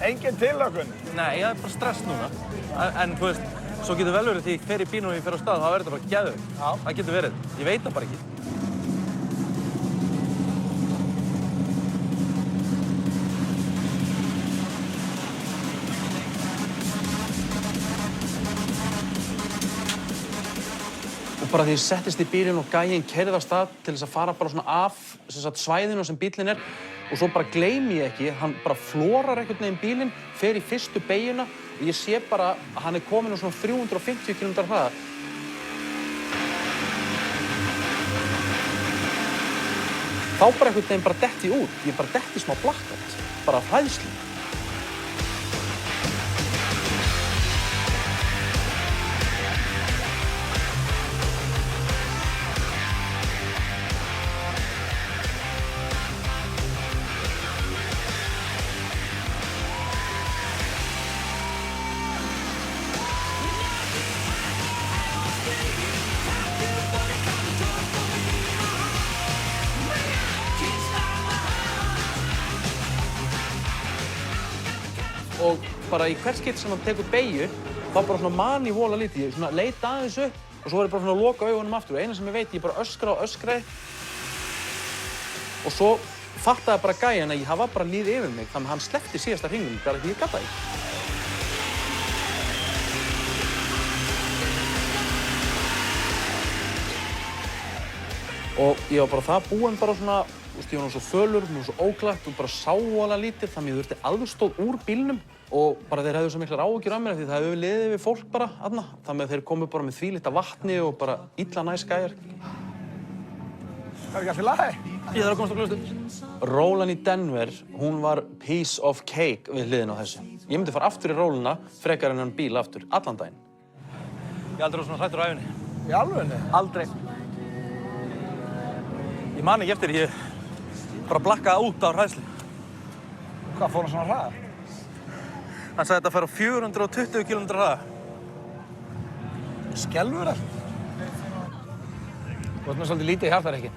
Engin tillökun? Nei, það er bara stress núna. En þú veist, svo getur vel verið því ég fer í bílnum og ég fer á stað, þá verður þetta bara geðveikt. Já. Það getur verið. Ég veit það bara ekki. Og bara því ég settist í bílinn og gæinn keyrði af stað til þess að fara bara svona af svæðinu sem bíllinn er og svo bara gleymi ég ekki, hann bara florar einhvern veginn bílinn, fer í fyrstu beygjuna og ég sé bara að hann er kominn á svona 350 km hraða. Þá bara einhvern veginn bara detti ég út, ég bara detti smá blackout, bara af hræðslu. Og bara í hvert skipt sem hann tekur beygju, þá bara svona man ég vola lítið. Ég svona leit aðeins upp og svo var ég bara svona að loka augunum aftur. Og eina sem ég veit, ég bara öskra og öskraði. Og svo fattaði bara gæjan að það var bara líð yfir mig, þannig að hann sleppti síðasta hringnum, bara því ég gat það ekki. Og ég var bara það búinn bara svona, ég var nú svo fölur, mér var svo óglætt og bara sá vola lítið, þannig að ég þurfti aðstoð úr bílnum og bara þeir hefðu svo miklar áhyggjur af mér því það hefur liðið við fólk bara þarna. Þannig að þeir komu bara með þvílíkt vatni og bara illa næs gæjar. Það ekki allt í lagi? Ég þarf að komast á klósettið. Rólan í Denver, hún var piece of cake við hliðina á þessu. Ég myndi fara aftur í róluna, frekar en hann bíl aftur, allan daginn. Ég aldrei var svona hræddur á ævinni. Í alvörunni? Aldrei. Ég man ekki eftir, ég bara blakkaði út á hræðslu. Hvað, fór hann svona hraða? Hann sagði þetta að fara á 420 km hraða. Skelfur allt. Þú ert með svolítið lítið í hjartar, ekki?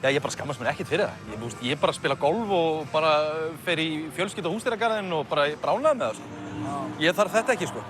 Já, ég bara skammast mér ekkert fyrir það. Ég bara spila golf og bara fer í fjölskyldu- og húsdýragarðinn og bara ánægður með það, sko. Ég þarf þetta ekki, sko.